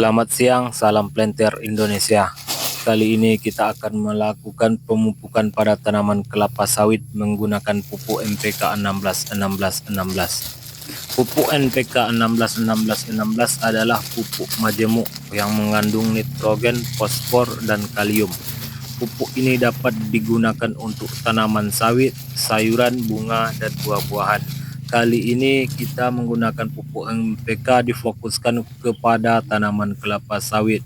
Selamat siang, salam planter Indonesia. Kali ini kita akan melakukan pemupukan pada tanaman kelapa sawit menggunakan pupuk NPK 16-16-16. Pupuk NPK 16-16-16 adalah pupuk majemuk yang mengandung nitrogen, fosfor, dan kalium. Pupuk ini dapat digunakan untuk tanaman sawit, sayuran, bunga, dan buah-buahan. Kali ini kita menggunakan pupuk NPK difokuskan kepada tanaman kelapa sawit.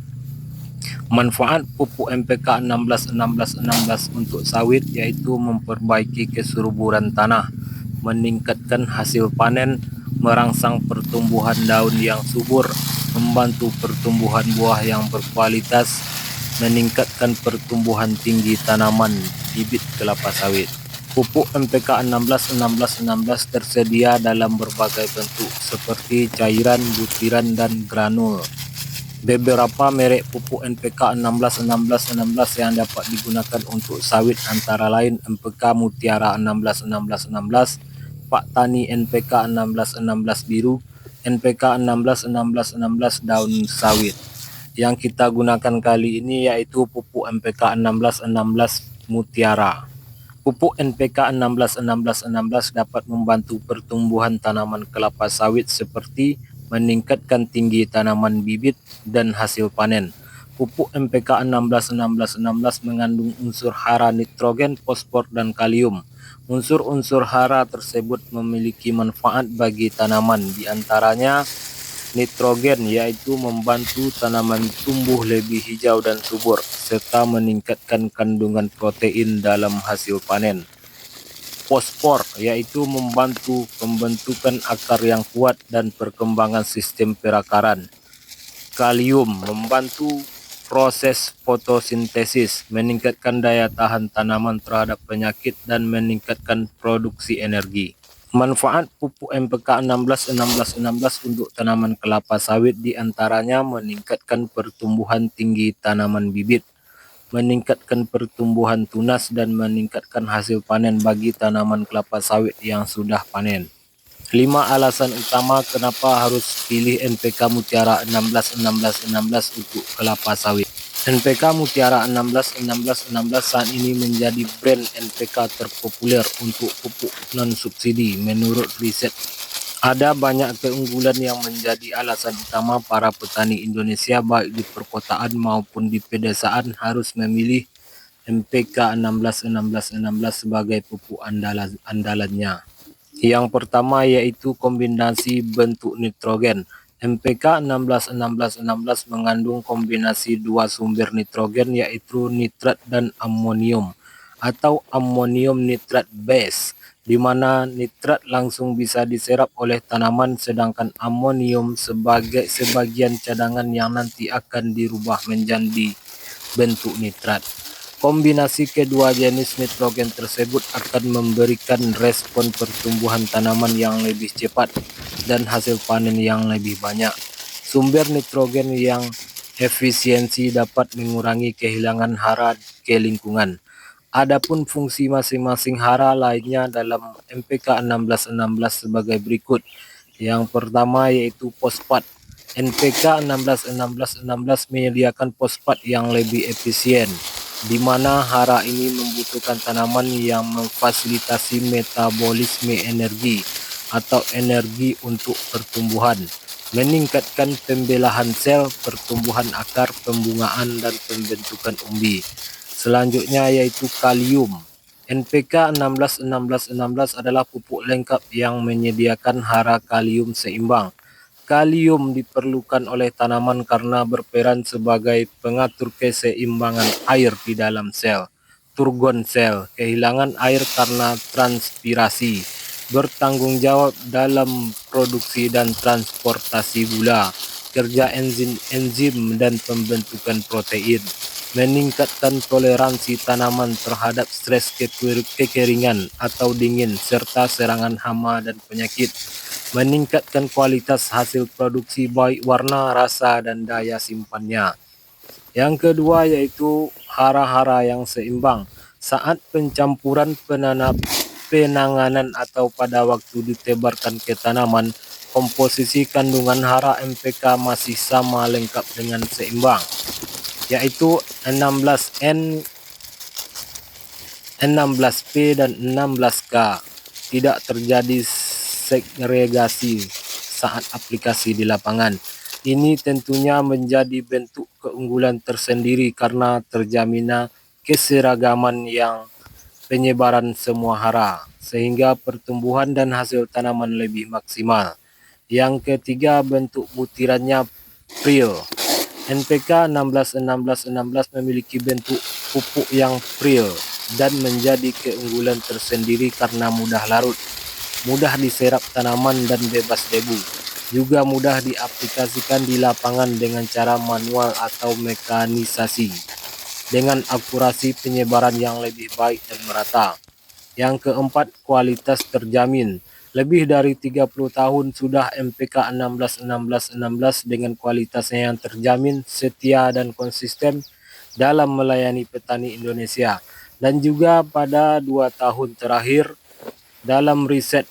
Manfaat pupuk NPK 16-16-16 untuk sawit yaitu memperbaiki kesuburan tanah, meningkatkan hasil panen, merangsang pertumbuhan daun yang subur, membantu pertumbuhan buah yang berkualitas, meningkatkan pertumbuhan tinggi tanaman bibit kelapa sawit. Pupuk NPK 16-16-16 tersedia dalam berbagai bentuk seperti cairan, butiran, dan granul. Beberapa merek pupuk NPK 16-16-16 yang dapat digunakan untuk sawit antara lain NPK Mutiara 16-16-16, Pak Tani NPK 16-16 biru, NPK 16-16-16 daun sawit. Yang kita gunakan kali ini yaitu pupuk NPK 16-16 Mutiara. Pupuk NPK 16-16-16 dapat membantu pertumbuhan tanaman kelapa sawit seperti meningkatkan tinggi tanaman bibit dan hasil panen. Pupuk NPK 16-16-16 mengandung unsur hara nitrogen, fosfor, dan kalium. Unsur-unsur hara tersebut memiliki manfaat bagi tanaman, diantaranya nitrogen yaitu membantu tanaman tumbuh lebih hijau dan subur, serta meningkatkan kandungan protein dalam hasil panen. Fosfor yaitu membantu pembentukan akar yang kuat dan perkembangan sistem perakaran. Kalium membantu proses fotosintesis, meningkatkan daya tahan tanaman terhadap penyakit dan meningkatkan produksi energi. Manfaat pupuk NPK 16-16-16 untuk tanaman kelapa sawit diantaranya meningkatkan pertumbuhan tinggi tanaman bibit, meningkatkan pertumbuhan tunas, dan meningkatkan hasil panen bagi tanaman kelapa sawit yang sudah panen. 5 alasan utama kenapa harus pilih NPK Mutiara 16-16-16 untuk kelapa sawit. NPK Mutiara 16-16-16 saat ini menjadi brand NPK terpopuler untuk pupuk non-subsidi menurut riset. Ada banyak keunggulan yang menjadi alasan utama para petani Indonesia baik di perkotaan maupun di pedesaan harus memilih NPK 16-16-16 sebagai pupuk andalannya. Yang pertama yaitu kombinasi bentuk nitrogen. NPK 16-16-16 mengandung kombinasi dua sumber nitrogen yaitu nitrat dan amonium atau amonium nitrat base, di mana nitrat langsung bisa diserap oleh tanaman sedangkan amonium sebagai sebagian cadangan yang nanti akan dirubah menjadi bentuk nitrat. Kombinasi kedua jenis nitrogen tersebut akan memberikan respon pertumbuhan tanaman yang lebih cepat dan hasil panen yang lebih banyak. Sumber nitrogen yang efisiensi dapat mengurangi kehilangan hara ke lingkungan. Adapun fungsi masing-masing hara lainnya dalam NPK 16-16 sebagai berikut. Yang pertama yaitu fosfat. NPK 16-16-16 menyediakan fosfat yang lebih efisien, di mana hara ini membutuhkan tanaman yang memfasilitasi metabolisme energi atau energi untuk pertumbuhan, meningkatkan pembelahan sel, pertumbuhan akar, pembungaan, dan pembentukan umbi. Selanjutnya yaitu kalium. NPK 16-16-16 adalah pupuk lengkap yang menyediakan hara kalium seimbang. Kalium diperlukan oleh tanaman karena berperan sebagai pengatur keseimbangan air di dalam sel. Turgon sel, kehilangan air karena transpirasi, bertanggung jawab dalam produksi dan transportasi gula, kerja enzim dan pembentukan protein, meningkatkan toleransi tanaman terhadap stres kekeringan atau dingin, serta serangan hama dan penyakit, meningkatkan kualitas hasil produksi baik warna, rasa, dan daya simpannya. Yang kedua yaitu hara-hara yang seimbang. Saat pencampuran penanganan atau pada waktu ditebarkan ke tanaman, komposisi kandungan hara MPK masih sama lengkap dengan seimbang, yaitu 16N, 16P, dan 16K. Tidak terjadi segregasi saat aplikasi di lapangan. Ini tentunya menjadi bentuk keunggulan tersendiri karena terjaminnya keseragaman yang penyebaran semua hara, sehingga pertumbuhan dan hasil tanaman lebih maksimal. Yang ketiga, bentuk butirannya prill. NPK 16-16-16 memiliki bentuk pupuk yang prill dan menjadi keunggulan tersendiri karena mudah larut, mudah diserap tanaman dan bebas debu. Juga mudah diaplikasikan di lapangan dengan cara manual atau mekanisasi, dengan akurasi penyebaran yang lebih baik dan merata. Yang keempat, kualitas terjamin. Lebih dari 30 tahun sudah MPK 16-16-16 dengan kualitasnya yang terjamin, setia dan konsisten dalam melayani petani Indonesia. Dan juga pada 2 tahun terakhir dalam riset,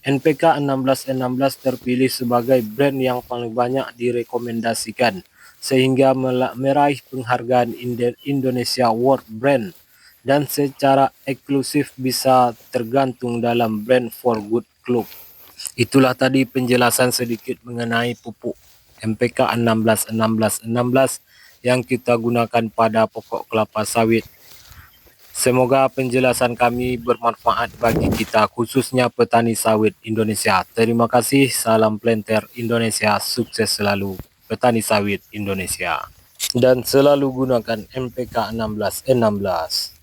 NPK 16-16 terpilih sebagai brand yang paling banyak direkomendasikan, sehingga meraih penghargaan Indonesia World Brand dan secara eksklusif bisa tergantung dalam Brand for Good Club. Itulah tadi penjelasan sedikit mengenai pupuk MPK 16-16-16 yang kita gunakan pada pokok kelapa sawit. Semoga penjelasan kami bermanfaat bagi kita, khususnya petani sawit Indonesia. Terima kasih, salam Planter Indonesia, sukses selalu petani sawit Indonesia. Dan selalu gunakan MPK 16-16.